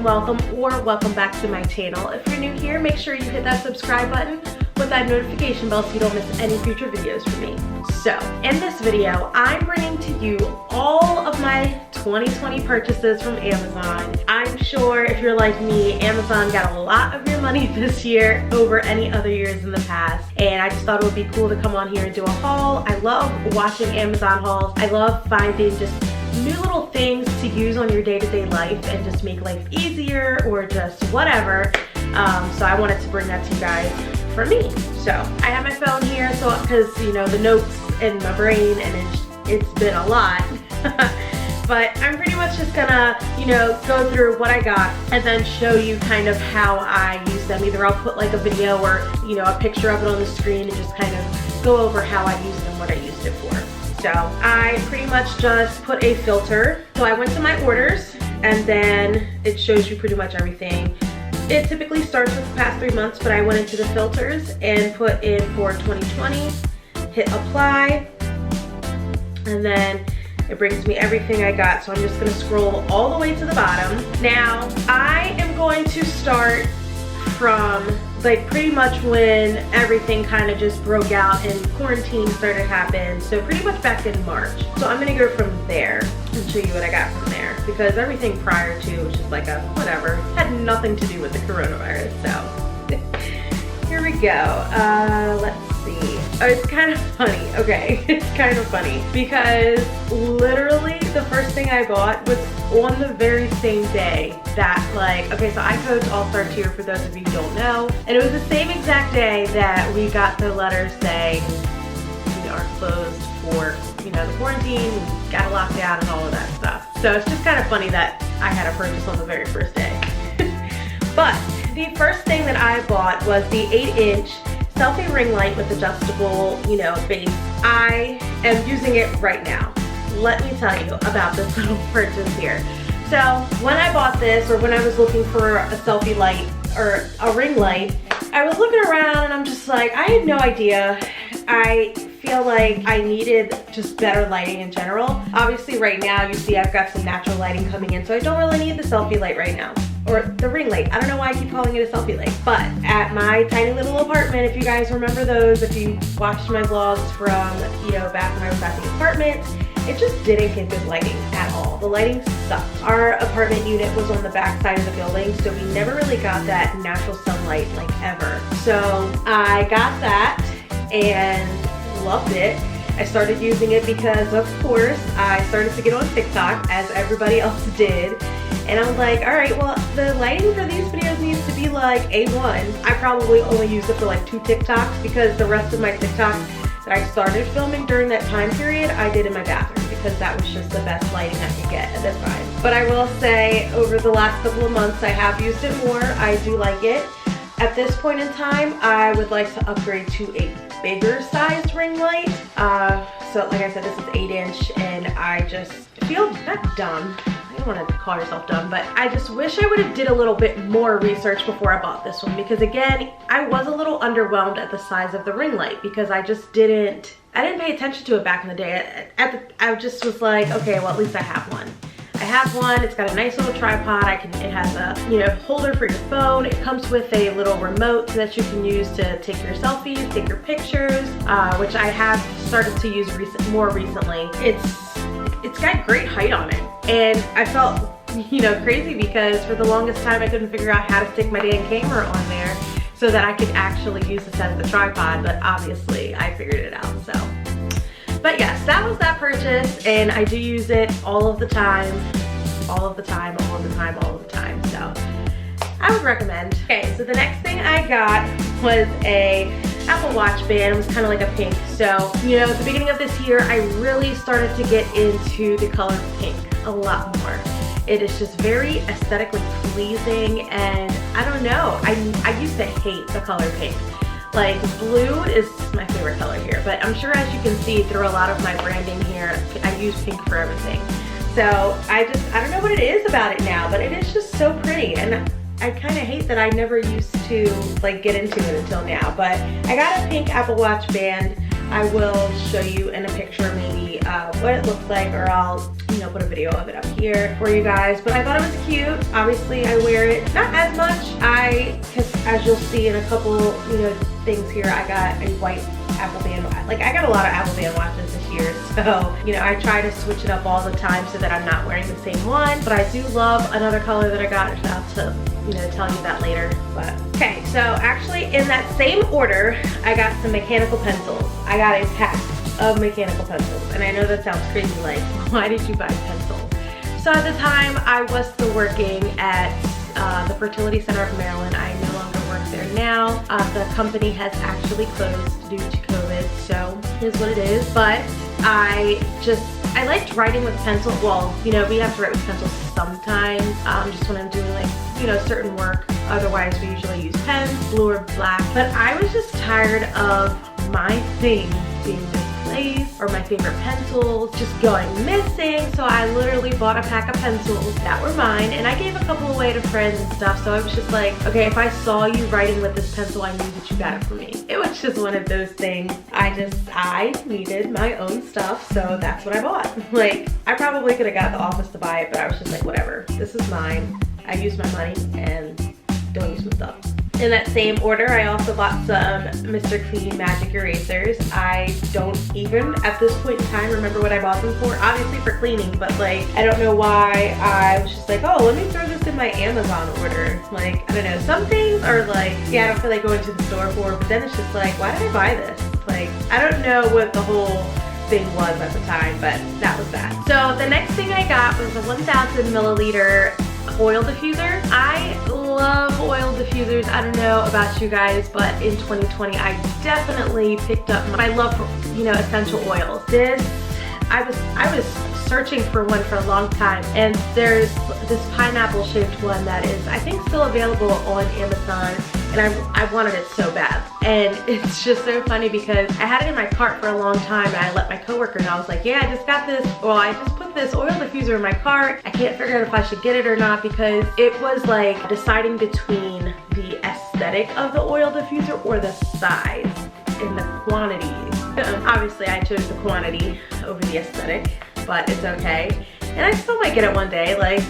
and welcome back to my channel. If you're new here, make sure you hit that subscribe button with that notification bell so you don't miss any future videos from me. So, in this video, I'm bringing to you all of my 2020 purchases from Amazon. I'm sure if you're like me, Amazon got a lot of your money this year over any other years in the past, and I just thought it would be cool to come on here and do a haul. I love watching Amazon hauls. I love finding just new little things to use on your day-to-day life and just make life easier or just whatever. So I wanted to bring that to you guys for me. So I have my phone here, so because you know the notes in my brain and it's been a lot. But I'm pretty much just gonna, you know, go through what I got and then show you kind of how I use them. Either I'll put like a video or, you know, a picture of it on the screen and just kind of go over how I use them, what I used it for. So I pretty much just put a filter. So I went to my orders and then it shows you pretty much everything. It typically starts with the past 3 months, but I went into the filters and put in for 2020, hit apply, and then it brings me everything I got. So I'm just gonna scroll all the way to the bottom. Now, I am going to start from like pretty much when everything kind of just broke out and quarantine started to happen. So pretty much back in March. So I'm gonna go from there and show you what I got from there, because everything prior to was just like a whatever, had nothing to do with the coronavirus. So here we go. Let's see. Oh, it's kind of funny. Okay, it's kind of funny because literally the first thing I bought was on the very same day that, like, okay, so I coach All-Star Tier for those of you who don't know, and it was the same exact day that we got the letters saying we are closed for, you know, the quarantine, got a lockdown and all of that stuff. So it's just kind of funny that I had a purchase on the very first day. But the first thing that I bought was the 8-inch selfie ring light with adjustable, you know, base. I am using it right now. Let me tell you about this little purchase here. So when I bought this, or when I was looking for a selfie light or a ring light, I was looking around and I'm just like, I had no idea. I feel like I needed just better lighting in general. Obviously right now you see I've got some natural lighting coming in, so I don't really need the selfie light right now. Or the ring light. I don't know why I keep calling it a selfie light. But at my tiny little apartment, if you guys remember those, if you watched my vlogs from, you know, back when I was at the apartment, it just didn't get good lighting at all. The lighting sucked. Our apartment unit was on the back side of the building, so we never really got that natural sunlight like ever. So I got that and loved it. I started using it because, of course, I started to get on TikTok, as everybody else did. And I was like, all right, well, the lighting for these videos needs to be like A1. I probably only used it for like 2 TikToks because the rest of my TikToks that I started filming during that time period, I did in my bathroom because that was just the best lighting I could get at the time. But I will say, over the last couple of months, I have used it more. I do like it. At this point in time, I would like to upgrade to a bigger sized ring light. So like I said, this is 8-inch, and I just feel not dumb. I don't want to call yourself dumb, but I just wish I would have did a little bit more research before I bought this one, because again, I was a little underwhelmed at the size of the ring light because I just didn't pay attention to it back in the day. I just was like, okay, well, at least I have one. I have one. It's got a nice little tripod. It has a, you know, holder for your phone. It comes with a little remote that you can use to take your selfies, take your pictures, which I have started to use more recently. It's got great height on it, and I felt, you know, crazy because for the longest time I couldn't figure out how to stick my damn camera on there so that I could actually use this as the tripod, but obviously I figured it out. So. But yes, that was that purchase, and I do use it all of the time, all of the time, all of the time, all of the time. So I would recommend. Okay, so the next thing I got was a Apple Watch band. It was kind of like a pink. So, you know, at the beginning of this year, I really started to get into the color pink a lot more. It is just very aesthetically pleasing, and I don't know, I used to hate the color pink. Like, blue is my favorite color here, but I'm sure as you can see through a lot of my branding here, I use pink for everything. So I don't know what it is about it now, but it is just so pretty, and I kind of hate that I never used to like get into it until now. But I got a pink Apple Watch band. I will show you in a picture maybe what it looks like, or I'll know, put a video of it up here for you guys. But I thought it was cute. Obviously, I wear it not as much. Because as you'll see in a couple, you know, things here, I got a white Apple Band watch. Like, I got a lot of Apple Band watches this year, so, you know, I try to switch it up all the time so that I'm not wearing the same one. But I do love another color that I got. I'll to, you know, tell you that later. But okay, so actually in that same order, I got some mechanical pencils. I got a pack of mechanical pencils, and I know that sounds crazy, like, why did you buy pencils? So at the time, I was still working at the Fertility Center of Maryland. I no longer work there now. The company has actually closed due to COVID, so it is what it is. But I liked writing with pencil. Well, you know, we have to write with pencils sometimes, just when I'm doing, like, you know, certain work. Otherwise, we usually use pens, blue or black. But I was just tired of my things being misplaced, or my favorite pencils just going missing. So I literally bought a pack of pencils that were mine, and I gave a couple away to friends and stuff. So I was just like, okay, if I saw you writing with this pencil, I knew that you got it for me. It was just one of those things. I needed my own stuff, so that's what I bought. Like, I probably could have got the office to buy it, but I was just like, whatever, this is mine. I use my money and don't use my stuff. In that same order, I also bought some Mr. Clean Magic Erasers. I don't even, at this point in time, remember what I bought them for. Obviously for cleaning, but like, I don't know why I was just like, oh, let me throw this in my Amazon order. Like, I don't know, some things are like, yeah, I don't feel like going to the store for, but then it's just like, why did I buy this? Like, I don't know what the whole thing was at the time, but that was that. So the next thing I got was a 1,000 milliliter oil diffuser. I love oil diffusers. I don't know about you guys, but in 2020, I definitely picked up my love for, you know, essential oils. I was searching for one for a long time, and there's this pineapple shaped one that is, I think, still available on Amazon, and I wanted it so bad. And it's just so funny because I had it in my cart for a long time, and I let my coworker know. I was like, yeah, I just got this, well, I just put this oil diffuser in my cart. I can't figure out if I should get it or not, because it was like deciding between the aesthetic of the oil diffuser or the size and the quantity. Obviously, I chose the quantity over the aesthetic, but it's okay. And I still might get it one day, like,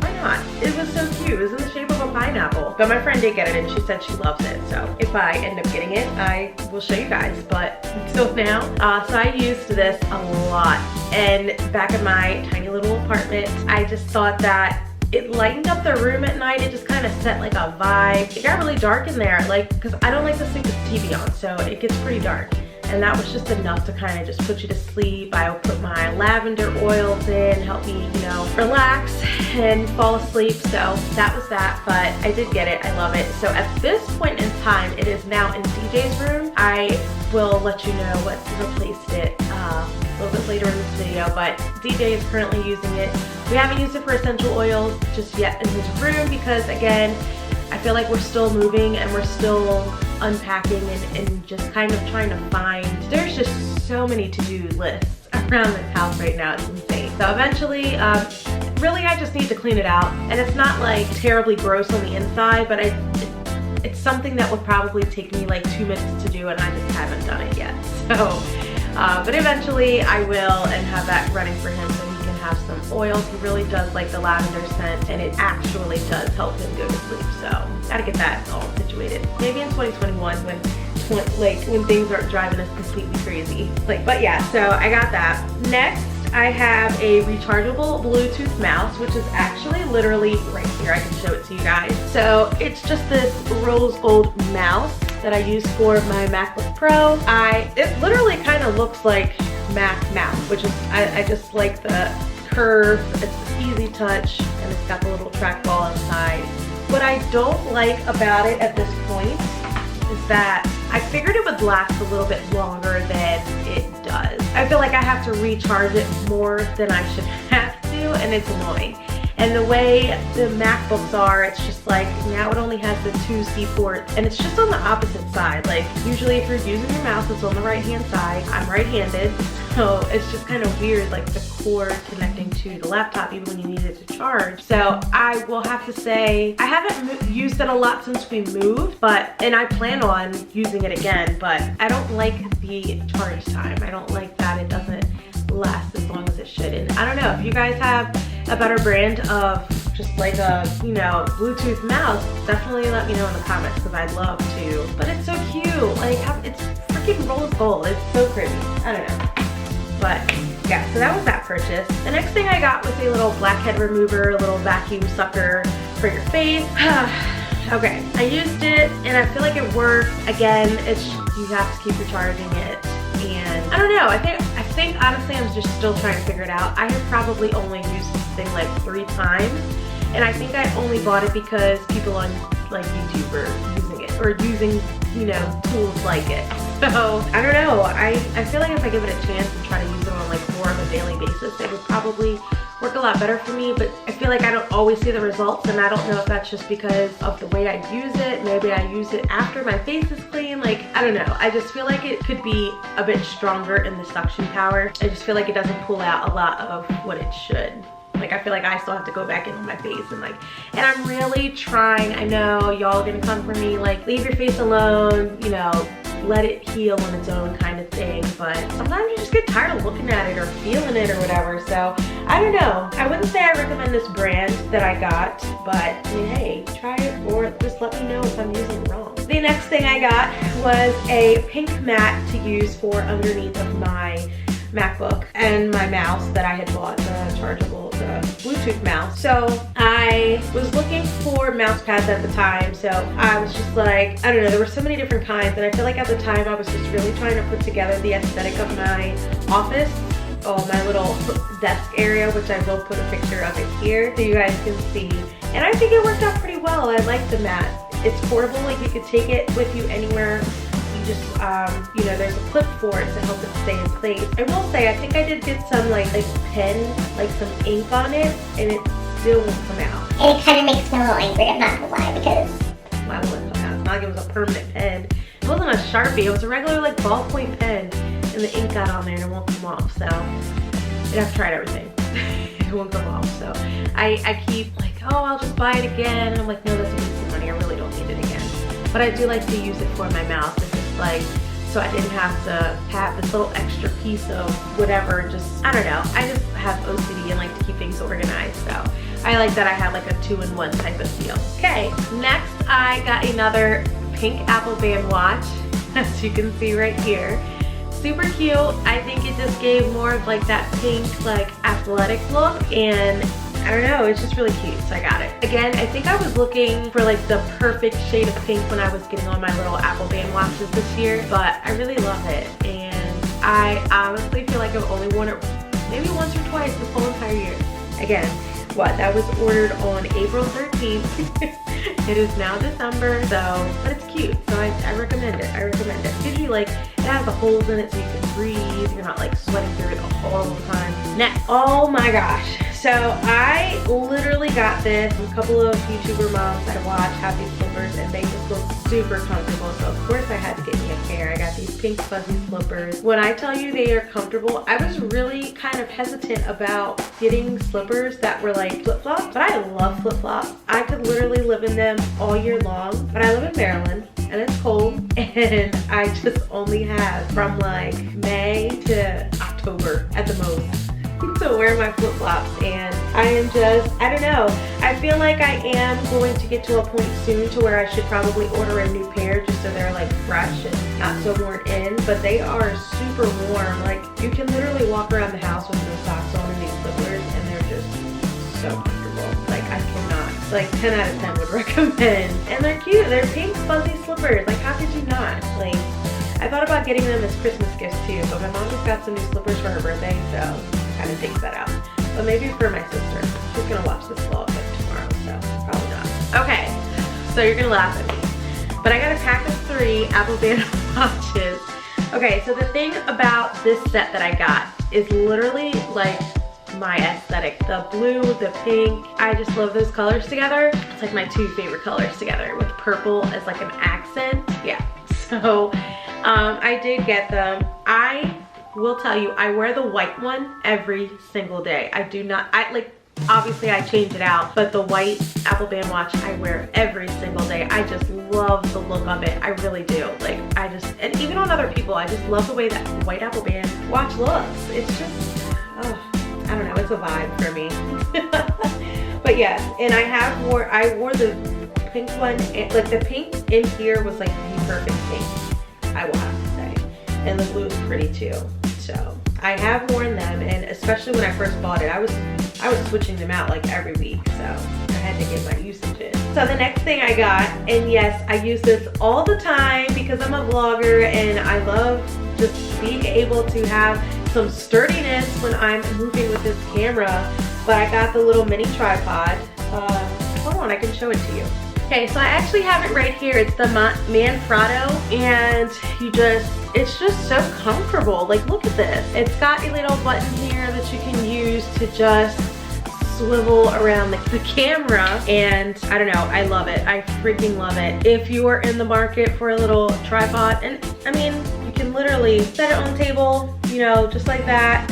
why not? It was so cute. It was in the shape of a pineapple. But my friend did get it, and she said she loves it. So if I end up getting it, I will show you guys. But until now, so I used this a lot. And back in my tiny little apartment, I just thought that it lightened up the room at night. It just kind of set like a vibe. It got really dark in there, like, because I don't like to sleep with the TV on, so it gets pretty dark. And that was just enough to kind of just put you to sleep. I would put my lavender oils in, help me, you know, relax and fall asleep. So that was that, but I did get it. I love it. So at this point in time, it is now in DJ's room. I will let you know what replaced it a little bit later in this video, but DJ is currently using it. We haven't used it for essential oils just yet in his room because, again, I feel like we're still moving and we're still unpacking and just kind of trying to find, there's just so many to-do lists around this house right now. It's insane. So eventually, really I just need to clean it out, and it's not like terribly gross on the inside, but it's something that would probably take me like 2 minutes to do, and I just haven't done it yet. So, but eventually I will, and have that running for him so he can have some oils. He really does like the lavender scent, and it actually does help him go to sleep. So gotta get that all situated. Maybe in 2021 when things aren't driving us completely crazy. Like, but yeah, so I got that. Next, I have a rechargeable Bluetooth mouse, which is actually literally right here. I can show it to you guys. So it's just this rose gold mouse that I use for my MacBook Pro. It literally kind of looks like Mac mouse, which is, I just like the curve. It's easy touch, and it's got the little trackball inside. What I don't like about it at this point is that I figured it would last a little bit longer than it does. I feel like I have to recharge it more than I should have to, and it's annoying. And the way the MacBooks are, it's just like, now it only has the 2C ports, and it's just on the opposite side. Like, usually if you're using your mouse, it's on the right-hand side. I'm right-handed, so it's just kind of weird, like the cord connecting to the laptop even when you need it to charge. So I will have to say, I haven't used it a lot since we moved, and I plan on using it again, but I don't like the charge time. I don't like that it doesn't last as long as it should. And I don't know, if you guys have a better brand of just like a, you know, Bluetooth mouse, definitely let me know in the comments because I'd love to. But it's so cute. Like, it's freaking rose gold. It's so pretty. I don't know. But yeah, so that was that purchase. The next thing I got was a little blackhead remover, a little vacuum sucker for your face. Okay, I used it and I feel like it worked. Again, it's, you have to keep recharging it. And I don't know, I think honestly I'm just still trying to figure it out. I have probably only used this thing like 3 times. And I think I only bought it because people on like YouTube are using it or using, you know, tools like it. So I don't know, I feel like if I give it a chance and try to use it on like more of a daily basis, it would probably work a lot better for me. But I feel like I don't always see the results, and I don't know if that's just because of the way I use it. Maybe I use it after my face is clean. Like, I don't know, I just feel like it could be a bit stronger in the suction power. I just feel like it doesn't pull out a lot of what it should. Like, I feel like I still have to go back in on my face and like, and I'm really trying. I know y'all are gonna come for me, like, leave your face alone, you know, let it heal on its own kind of thing. But sometimes you just get tired of looking at it or feeling it or whatever. So I don't know. I wouldn't say I recommend this brand that I got, but I mean, hey, try it or just let me know if I'm using it wrong. The next thing I got was a pink mat to use for underneath of my MacBook and my mouse that I had bought, the chargeable, the Bluetooth mouse. So I was looking for mouse pads at the time. So I was just like, I don't know, there were so many different kinds, and I feel like at the time I was just really trying to put together the aesthetic of my office, my little desk area, which I will put a picture of it here so you guys can see. And I think it worked out pretty well. I like the mat. It's portable, like you could take it with you anywhere. Just you know, there's a clip for it to help it stay in place. I will say, I think I did get some like pen, like some ink on it, and it still won't come out. And it kind of makes me a little angry, I'm not gonna lie, because why wouldn't come out? It's not like it was a permanent pen. It wasn't a Sharpie, it was a regular like ballpoint pen, and the ink got on there and it won't come off. So I've tried everything. It won't come off. So I keep like, oh, I'll just buy it again, and I'm like, no, that's a waste of money. I really don't need it again. But I do like to use it for my mouse. It's just like, so I didn't have to have this little extra piece of whatever. Just, I don't know. I just have OCD and like to keep things organized. So I like that I had like a 2-in-1 type of deal. Okay, next I got another pink Apple Band watch, as you can see right here. Super cute. I think it just gave more of like that pink, like athletic look, and I don't know, it's just really cute, so I got it. Again, I think I was looking for like the perfect shade of pink when I was getting on my little Apple Band watches this year, but I really love it, and I honestly feel like I've only worn it maybe once or twice this whole entire year. Again, that was ordered on April 13th. It is now December, so, but it's cute, so I recommend it. I recommend it. It gives you like, it has the holes in it so you can breathe. You're not like sweating through it all the time. Next, oh my gosh. So I literally got this from a couple of YouTuber moms I watch have these slippers, and they just look super comfortable. So of course I had to get me a pair. I got these pink fuzzy slippers. When I tell you they are comfortable, I was really kind of hesitant about getting slippers that were like flip-flops, but I love flip-flops. I could literally live in them all year long, but I live in Maryland and it's cold, and I just only have from like May to October at the most to wear my flip-flops, and I am just, I don't know, I feel like I am going to get to a point soon to where I should probably order a new pair just so they're like fresh and not so worn in, but they are super warm. Like, you can literally walk around the house with no socks on in these slippers, and they're just so comfortable. Like, I cannot, like 10 out of 10 would recommend. And they're cute, they're pink fuzzy slippers. Like, how could you not? Like, I thought about getting them as Christmas gifts too, but my mom just got some new slippers for her birthday, so kind of takes that out. But maybe for my sister. She's gonna watch this vlog like tomorrow, so probably not. Okay, so you're gonna laugh at me, but I got a pack of 3 Apple Band watches. Okay, so the thing about this set that I got is literally like my aesthetic. The blue, the pink, I just love those colors together. It's like my 2 favorite colors together, with purple as like an accent. Yeah, so I did get them. I will tell you, I wear the white one every single day. I do not, obviously I change it out, but the white Apple Band watch I wear every single day. I just love the look of it. I really do. Like, and even on other people, I just love the way that white Apple Band watch looks. It's just, oh, I don't know, it's a vibe for me. But yes, and I wore the pink one, like the pink in here was like the perfect pink, I will have to say. And the blue is pretty too. So I have worn them, and especially when I first bought it, I was switching them out like every week, so I had to get my usage in. So the next thing I got, and yes, I use this all the time because I'm a vlogger and I love just being able to have some sturdiness when I'm moving with this camera, but I got the little mini tripod. Hold on, I can show it to you. Okay, so I actually have it right here. It's the Manfrotto, and it's just so comfortable. Like, look at this. It's got a little button here that you can use to just swivel around the camera, and I don't know, I love it. I freaking love it. If you are in the market for a little tripod, and I mean, you can literally set it on the table, you know, just like that,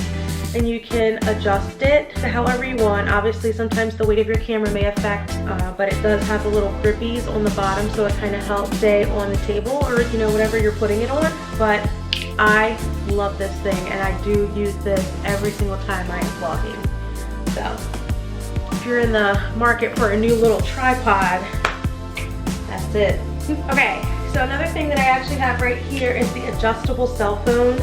and you can adjust it to however you want. Obviously, sometimes the weight of your camera may affect, but it does have the little grippies on the bottom, so it kind of helps stay on the table, or you know, whatever you're putting it on. But I love this thing, and I do use this every single time I am vlogging. So if you're in the market for a new little tripod, that's it. Okay, so another thing that I actually have right here is the adjustable cell phone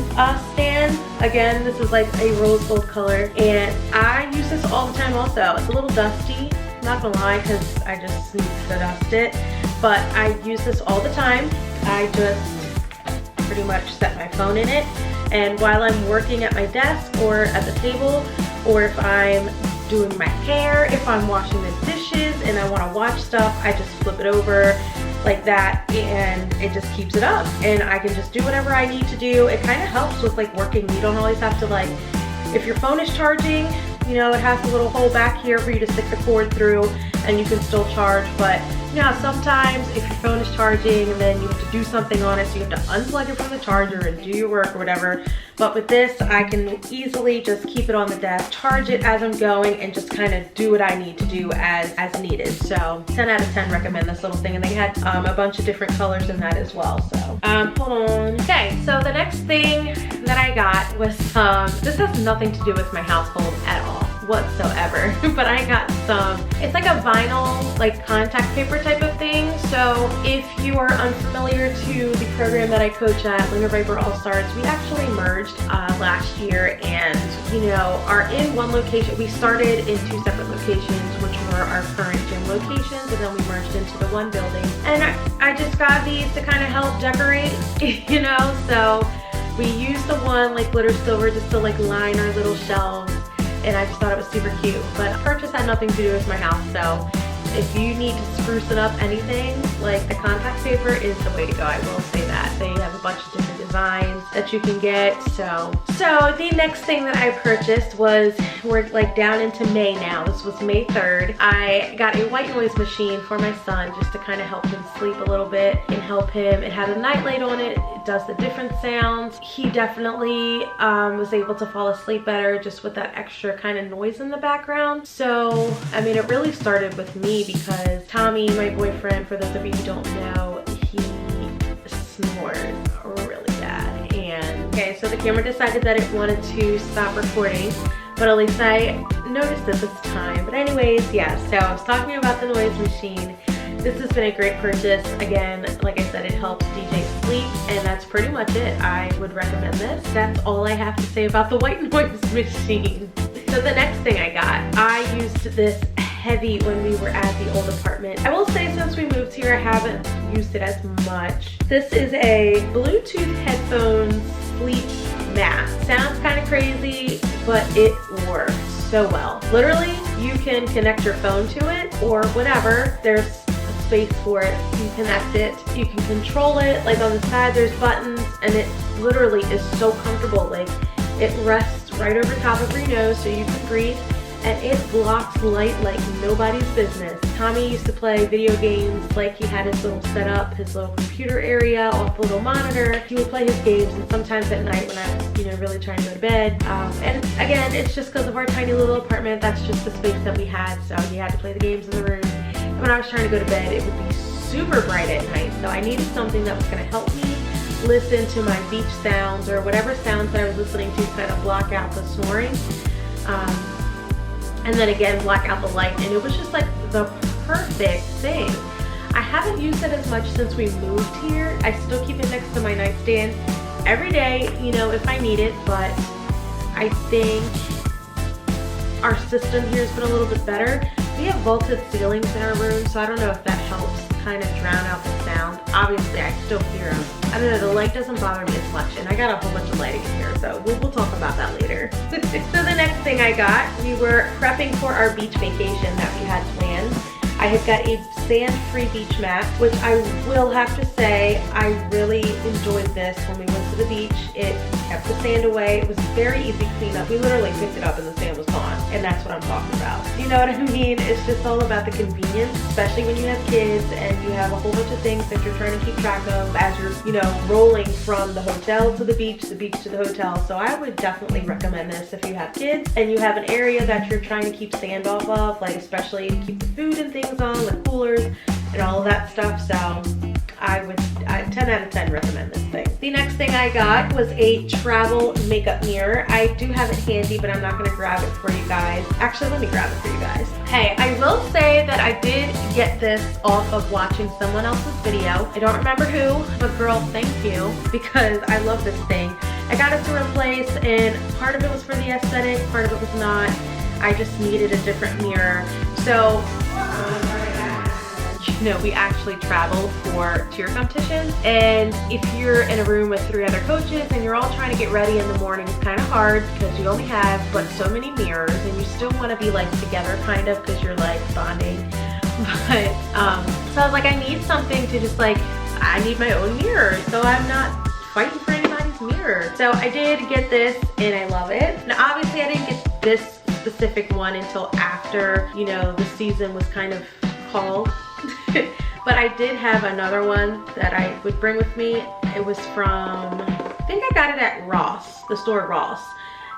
stand. Again, this is like a rose gold color, and I use this all the time also. It's a little dusty, not gonna lie, because I just need to dust it, but I use this all the time. I just pretty much set my phone in it, and while I'm working at my desk or at the table, or if I'm doing my hair, if I'm washing the dishes and I want to watch stuff, I just flip it over like that, and it just keeps it up, and I can just do whatever I need to do. It kind of helps with like working. You don't always have to, like, if your phone is charging, you know, it has a little hole back here for you to stick the cord through and you can still charge. But you know, sometimes if your phone is charging and then you have to do something on it, so you have to unplug it from the charger and do your work or whatever. But with this, I can easily just keep it on the desk, charge it as I'm going, and just kind of do what I need to do as needed. So 10 out of 10 recommend this little thing. And they had a bunch of different colors in that as well. So hold on. Okay, so the next thing that I got was this has nothing to do with my household at all whatsoever, but I got it's like a vinyl, like contact paper type of thing. So if you are unfamiliar to the program that I coach at, Lunar Viper All Stars, we actually merged last year, and you know, are in one location. We started in 2 separate locations, which were our current gym locations, and then we merged into the one building. And I just got these to kind of help decorate, you know, so we used the one like glitter silver just to like line our little shelves, and I just thought it was super cute. But purchase had nothing to do with my house, so if you need to spruce it up anything, like the contact paper is the way to go. I will say that. They have a bunch of different designs that you can get. So the next thing that I purchased was, we're like down into May now. This was May 3rd. I got a white noise machine for my son just to kind of help him sleep a little bit and help him. It has a night light on it. It does the different sounds. He definitely was able to fall asleep better just with that extra kind of noise in the background. So, I mean, it really started with me because Tommy, my boyfriend, for those of you who don't know, he snores really bad. And okay, so the camera decided that it wanted to stop recording, but at least I noticed it this time. But anyways, yeah, so I was talking about the noise machine. This has been a great purchase. Again, like I said, it helps DJ sleep, and that's pretty much it. I would recommend this. That's all I have to say about the white noise machine. So the next thing I got, I used this heavy when we were at the old apartment. I will say since we moved here, I haven't used it as much. This is a Bluetooth headphone sleep mask. Sounds kind of crazy, but it works so well. Literally, you can connect your phone to it or whatever. There's a space for it. You connect it. You can control it. Like on the side, there's buttons, and it literally is so comfortable. Like it rests right over top of your nose so you can breathe. And it blocks light like nobody's business. Tommy used to play video games, like he had his little setup, his little computer area off the little monitor. He would play his games, and sometimes at night when I was, you know, really trying to go to bed. And again, it's just because of our tiny little apartment, that's just the space that we had, so he had to play the games in the room. And when I was trying to go to bed, it would be super bright at night, so I needed something that was gonna help me listen to my beach sounds or whatever sounds that I was listening to kind of block out the snoring. and then again black out the light, and it was just like the perfect thing. I haven't used it as much since we moved here. I still keep it next to my nightstand every day, you know, if I need it, but I think our system here has been a little bit better. We have vaulted ceilings in our room, so I don't know if that helps kind of drown out the sound. Obviously, I still hear them. I don't know, the light doesn't bother me as much, and I got a whole bunch of lighting in here, so we'll talk about that later. So the next thing I got, we were prepping for our beach vacation that we had planned. I had got a sand-free beach mat, which I will have to say, I really enjoyed this when we went to the beach. It kept the sand away. It was very easy to clean up. We literally picked it up and the sand was gone, and that's what I'm talking about. You know what I mean? It's just all about the convenience, especially when you have kids and you have a whole bunch of things that you're trying to keep track of as you're, you know, rolling from the hotel to the beach to the hotel. So I would definitely recommend this if you have kids and you have an area that you're trying to keep sand off of, like especially to keep the food and things on, the coolers and all of that stuff. So I 10 out of 10 recommend this thing. The next thing I got was a travel makeup mirror. I do have it handy, but I'm not gonna grab it for you guys. Actually, let me grab it for you guys. Hey, I will say that I did get this off of watching someone else's video. I don't remember who, but girl, thank you, because I love this thing. I got it to replace, and part of it was for the aesthetic, part of it was not. I just needed a different mirror. So, you know, we actually traveled for cheer competitions, and if you're in a room with 3 other coaches and you're all trying to get ready in the morning, it's kind of hard because you only have but so many mirrors, and you still want to be like together kind of because you're like bonding. But so I was like, I need something to just like, I need my own mirror, so I'm not fighting for anybody's mirror. So I did get this and I love it. Now obviously I didn't get this specific one until after, you know, the season was kind of called. But I did have another one that I would bring with me. It was from, I think I got it at Ross, the store Ross.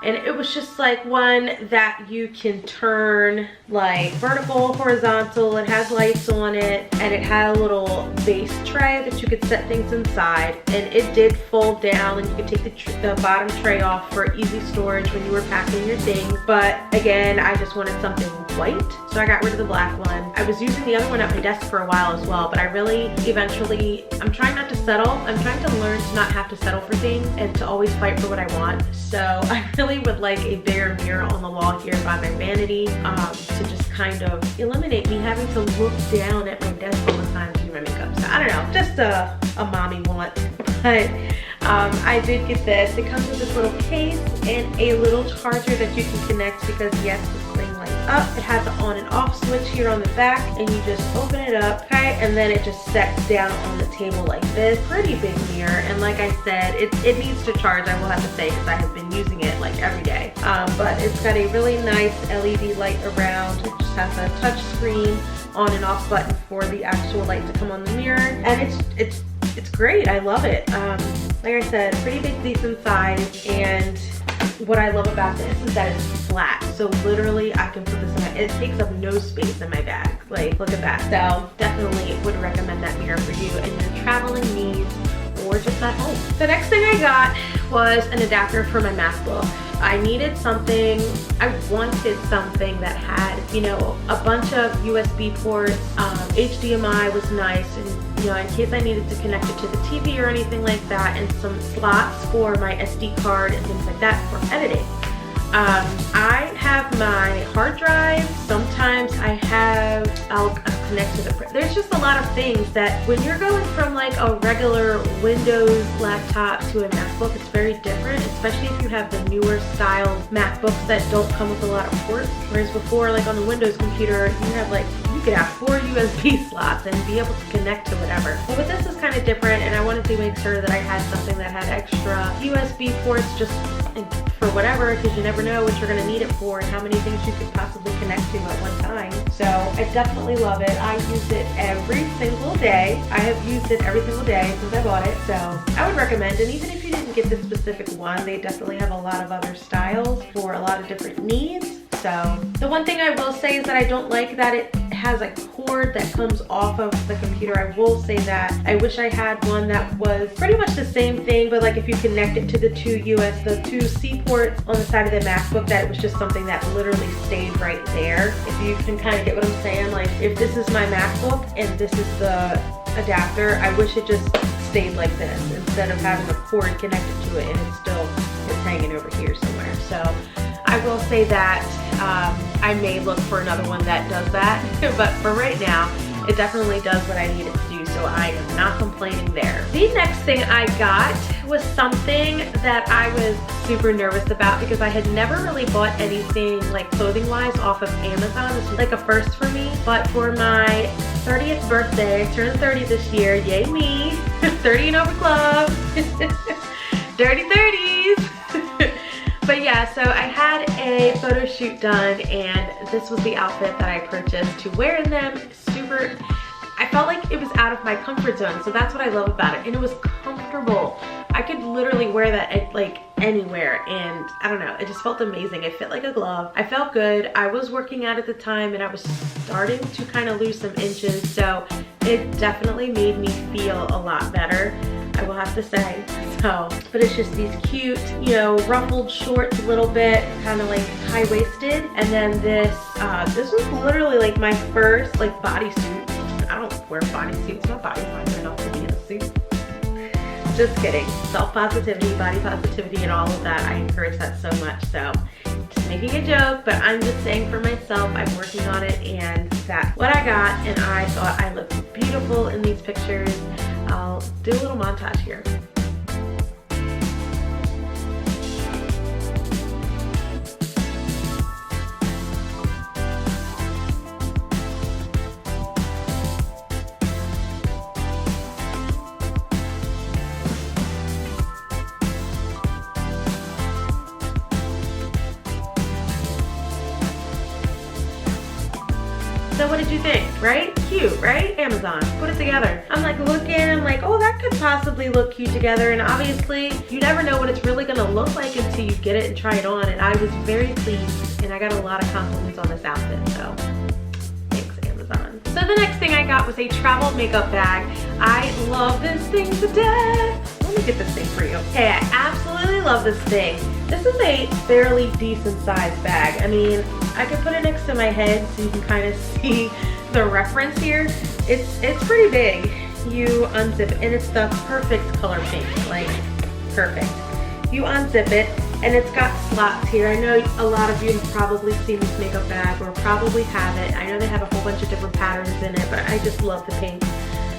And it was just like one that you can turn like vertical, horizontal. It has lights on it, and it had a little base tray that you could set things inside, and it did fold down, and you could take the bottom tray off for easy storage when you were packing your things. But again, I just wanted something white, so I got rid of the black one. I was using the other one at my desk for a while as well, but I really eventually, I'm trying not to settle. I'm trying to learn to not have to settle for things and to always fight for what I want. So I really would like a bigger mirror on the wall here by my vanity, to just kind of eliminate me having to look down at my desk all the time to do my makeup. So I don't know, just a mommy want. But I did get this. It comes with this little case and a little charger that you can connect, because yes, this thing lights up. It has an on and off switch here on the back, and you just open it up, okay, and then it just sets down on the table like this. Pretty big mirror, and like I said, it needs to charge, I will have to say, because I have been using it like every day. But it's got a really nice LED light around. It just has a touch screen on and off button for the actual light to come on the mirror, and it's great. I love it. Like I said, pretty big, decent size, and what I love about this is that it's flat. So literally I can put this in it takes up no space in my bag. Like, look at that. So definitely would recommend that mirror for you and your traveling needs, or just at home. The next thing I got was an adapter for my MacBook. I needed something, I wanted something that had, you know, a bunch of USB ports. HDMI was nice, and you know, in case I needed to connect it to the TV or anything like that, and some slots for my SD card and things like that for editing. I have my hard drive. Sometimes I'll connect to the, there's just a lot of things that when you're going from like a regular Windows laptop to a MacBook, it's very different, especially if you have the newer style MacBooks that don't come with a lot of ports. Whereas before, like on the Windows computer, you could have 4 USB slots and be able to connect to whatever. But this is kind of different, and I wanted to make sure that I had something that had extra USB ports just for whatever, because you never know what you're going to need it for and how many things you could possibly connect to at one time. So I definitely love it. I use it every single day. I have used it every single day since I bought it, so I would recommend. And even if you didn't get this specific one, they definitely have a lot of other styles for a lot of different needs. So the one thing I will say is that I don't like that it has a cord that comes off of the computer. I will say that. I wish I had one that was pretty much the same thing, but like if you connect it to the two C ports on the side of the MacBook, that it was just something that literally stayed right there. If you can kind of get what I'm saying, like if this is my MacBook and this is the adapter, I wish it just stayed like this instead of having a cord connected to it and it's still hanging over here somewhere. So I will say that I may look for another one that does that, but for right now, it definitely does what I need it to do, so I am not complaining there. The next thing I got was something that I was super nervous about because I had never really bought anything like clothing-wise off of Amazon. This was like a first for me, but for my 30th birthday, I turned 30 this year, yay me, 30 and over club, dirty 30s. But yeah, so I had a photo shoot done and this was the outfit that I purchased to wear in them. Super, I felt like it was out of my comfort zone, so that's what I love about it. And it was comfortable. I could literally wear that like anywhere, and I don't know, it just felt amazing. It fit like a glove. I felt good. I was working out at the time and I was starting to kind of lose some inches, so it definitely made me feel a lot better, I will have to say. So, but it's just these cute, you know, ruffled shorts a little bit, kind of like high-waisted. And then this was literally like my first like bodysuit. I don't wear bodysuits, my body's not good enough to be in a suit. Just kidding. Self-positivity, body positivity, and all of that, I encourage that so much. So, just making a joke, but I'm just saying for myself, I'm working on it, and that's what I got, and I thought I looked beautiful in these pictures. I'll do a little montage here. So what did you think, right? Cute, right? Amazon, put it together. I'm like looking, I'm like, oh, that could possibly look cute together. And obviously, you never know what it's really gonna look like until you get it and try it on. And I was very pleased, and I got a lot of compliments on this outfit, so thanks, Amazon. So the next thing I got was a travel makeup bag. I love this thing to death. Let me get this thing for you. Okay, I absolutely love this thing. This is a fairly decent sized bag. I mean, I could put it next to my head so you can kind of see the reference here. It's pretty big. You unzip it, and it's the perfect color pink, like perfect. You unzip it, and it's got slots here. I know a lot of you have probably seen this makeup bag or probably have it. I know they have a whole bunch of different patterns in it, but I just love the pink.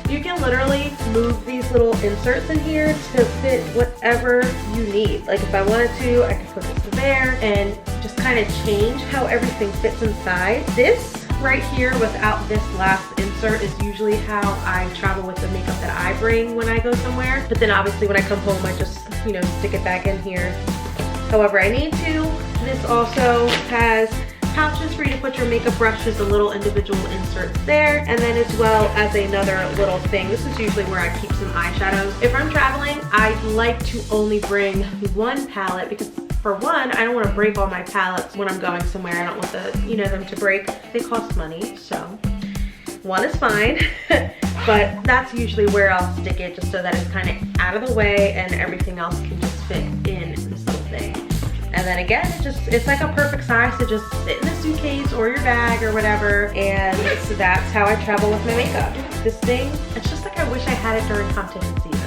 You can literally move these little inserts in here to fit whatever you need. Like if I wanted to, I could put this there and just kind of change how everything fits inside. This right here without this last insert is usually how I travel with the makeup that I bring when I go somewhere. But then obviously when I come home, I just, you know, stick it back in here however I need to. This also has pouches for you to put your makeup brushes, the little individual inserts there, and then as well as another little thing. This is usually where I keep some eyeshadows. If I'm traveling, I like to only bring one palette because for one, I don't want to break all my palettes when I'm going somewhere. I don't want them to break. They cost money, so one is fine. But that's usually where I'll stick it, just so that it's kind of out of the way and everything else can just fit in this little thing. And then again, it's like a perfect size to just fit in a suitcase or your bag or whatever. And so that's how I travel with my makeup. This thing, it's just like I wish I had it during competition season.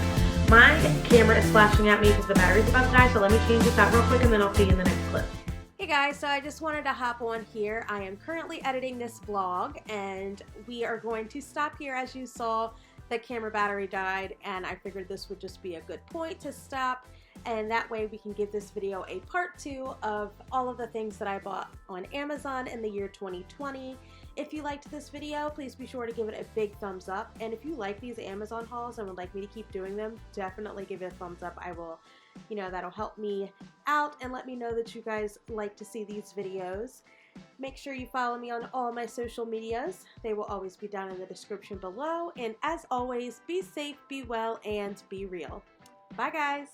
My camera is flashing at me because the battery's about to die, so let me change this out real quick and then I'll see you in the next clip. Hey guys, so I just wanted to hop on here. I am currently editing this vlog and we are going to stop here. As you saw, the camera battery died and I figured this would just be a good point to stop, and that way we can give this video a part 2 of all of the things that I bought on Amazon in the year 2020. If you liked this video, please be sure to give it a big thumbs up, and if you like these Amazon hauls and would like me to keep doing them, definitely give it a thumbs up. I will, that'll help me out and let me know that you guys like to see these videos. Make sure you follow me on all my social medias. They will always be down in the description below, and as always, be safe, be well, and be real. Bye guys!